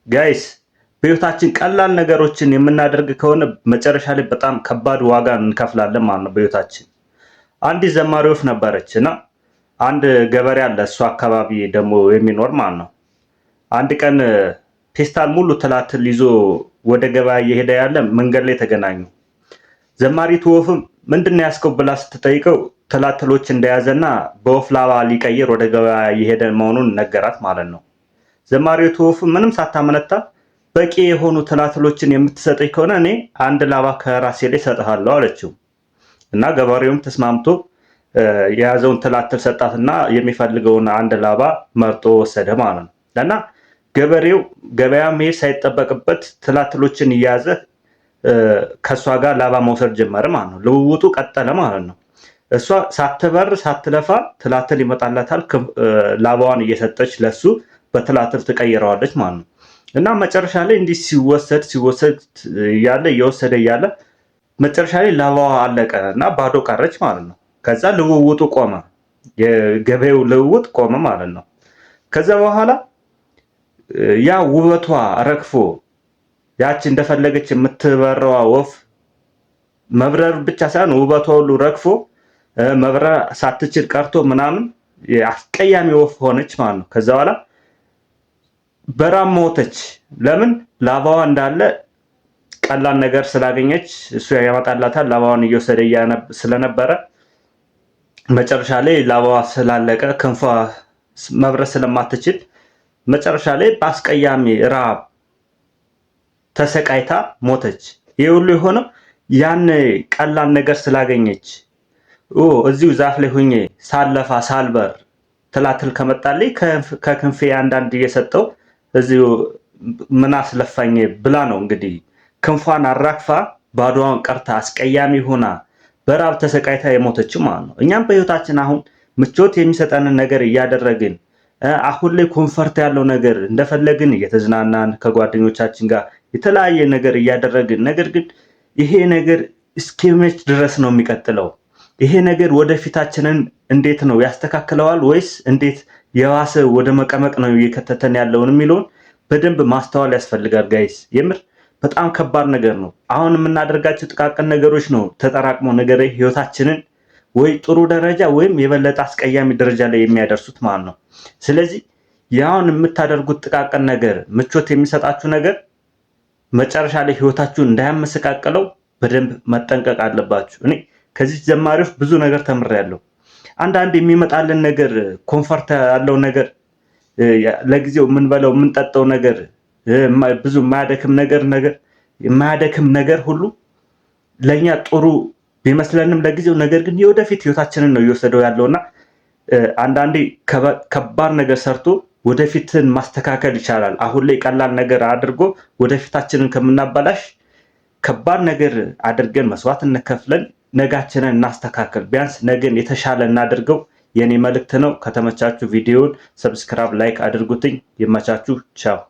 ጋይስ በህይወታችን ቀላል ነገሮችን የምናደርግ ከሆነ መጨረሻ ላይ በጣም ከባድ ዋጋ እንከፍላለን ማለት ነው በህይወታችን። አንዲት ዘማሪ ወፍ ነበረች እና አንድ ገበሬ አለ እሱ አካባቢ ደግሞ የሚኖር ማለት ነው። አንድ ቀን ፔስታል ሙሉ ትላትል ይዞ ወደ ገበያ እየሄደ ያለ መንገድ ላይ ተገናኙ። ዘማሪቱ ወፍም ምንድን ነው ያስከው ብላ ስትጠይቀው ትላትሎች እንደያዘና በወፍ ላባ ሊቀይር ወደ ገበያ እየሄደ መሆኑን ነገራት ማለት ነው። ዘማሪቱ ወፍም ምንም ሳታመነታ በቂ የሆኑ ትላትሎችን የምትሰጠኝ ከሆነ እኔ አንድ ላባ ከራሴ ላይ ሰጥሃለሁ አለችው። እና ገበሬውም ተስማምቶ የያዘውን ትላትል ሰጣትና የሚፈልገውን አንድ ላባ መርጦ ወሰደ ማለት ነው። እና ገበሬው ገበያ መሄድ ሳይጠበቅበት ትላትሎችን እያያዘ ከሷ ጋር ላባ መውሰድ ጀመረ ማለት ነው። ልውውጡ ቀጠለ ማለት ነው። እሷ ሳትበር ሳትለፋ ትላትል ይመጣላታል፣ ላባዋን እየሰጠች ለሱ በትላትል ትቀይረዋለች ማለት ነው። እና መጨረሻ ላይ እንዲህ ሲወሰድ እያለ እየወሰደ እያለ መጨረሻ ላይ ላባዋ አለቀ እና ባዶ ቀረች ማለት ነው። ከዛ ልውውጡ ቆመ፣ የገበያው ልውውጥ ቆመ ማለት ነው። ከዛ በኋላ ያ ውበቷ ረግፎ ያቺ እንደፈለገች የምትበረዋ ወፍ መብረር ብቻ ሳይሆን ውበቷ ሁሉ ረግፎ መብረር ሳትችል ቀርቶ ምናምን አስቀያሚ ወፍ ሆነች ማለት ነው። ከዛ በኋላ በራም ሞተች። ለምን? ላባዋ እንዳለ ቀላል ነገር ስላገኘች እሱ ያመጣላታል። ላባዋን እየወሰደ ስለነበረ መጨረሻ ላይ ላባዋ ስላለቀ ክንፏ መብረር ስለማትችል መጨረሻ ላይ በአስቀያሚ ራብ ተሰቃይታ ሞተች። ይህ ሁሉ የሆነው ያን ቀላል ነገር ስላገኘች እዚሁ ዛፍ ላይ ሆኜ ሳለፋ ሳልበር ትላትል ከመጣልኝ ከክንፌ አንዳንድ እየሰጠው እዚሁ ምን አስለፋኝ ብላ ነው እንግዲህ ክንፏን አራግፋ ባዶዋን ቀርታ አስቀያሚ ሆና በራብ ተሰቃይታ የሞተችው ማለት ነው። እኛም በህይወታችን አሁን ምቾት የሚሰጠንን ነገር እያደረግን አሁን ላይ ኮንፈርት ያለው ነገር እንደፈለግን እየተዝናናን ከጓደኞቻችን ጋር የተለያየ ነገር እያደረግን፣ ነገር ግን ይሄ ነገር እስከመች ድረስ ነው የሚቀጥለው? ይሄ ነገር ወደፊታችንን እንዴት ነው ያስተካክለዋል ወይስ እንዴት የዋሰ ወደ መቀመቅ ነው እየከተተን ያለውን የሚለውን በደንብ ማስተዋል ያስፈልጋል ጋይስ። የምር በጣም ከባድ ነገር ነው። አሁን የምናደርጋቸው ጥቃቅን ነገሮች ነው ተጠራቅሞ ነገር ህይወታችንን ወይ ጥሩ ደረጃ ወይም የበለጠ አስቀያሚ ደረጃ ላይ የሚያደርሱት ማለት ነው። ስለዚህ ያውን የምታደርጉት ጥቃቅን ነገር ምቾት የሚሰጣችሁ ነገር መጨረሻ ላይ ህይወታችሁን እንዳያመሰቃቀለው በደንብ መጠንቀቅ አለባችሁ። እኔ ከዚህ ዘማሪዎች ብዙ ነገር ተምሬያለሁ። አንዳንድ የሚመጣልን ነገር ኮንፈርት ያለው ነገር ለጊዜው የምንበላው የምንጠጣው ነገር ብዙ የማያደክም ነገር ሁሉ ለኛ ጥሩ ቢመስለንም ለጊዜው ነገር ግን የወደፊት ህይወታችንን ነው እየወሰደው ያለውና አንዳንዴ ከባድ ነገር ሰርቶ ወደፊትን ማስተካከል ይቻላል። አሁን ላይ ቀላል ነገር አድርጎ ወደፊታችንን ከምናበላሽ ከባድ ነገር አድርገን መስዋዕትነት ከፍለን ነጋችንን እናስተካከል። ቢያንስ ነገን የተሻለ እናድርገው የኔ መልእክት ነው። ከተመቻችሁ ቪዲዮውን ሰብስክራይብ፣ ላይክ አድርጉትኝ። ይመቻችሁ። ቻው።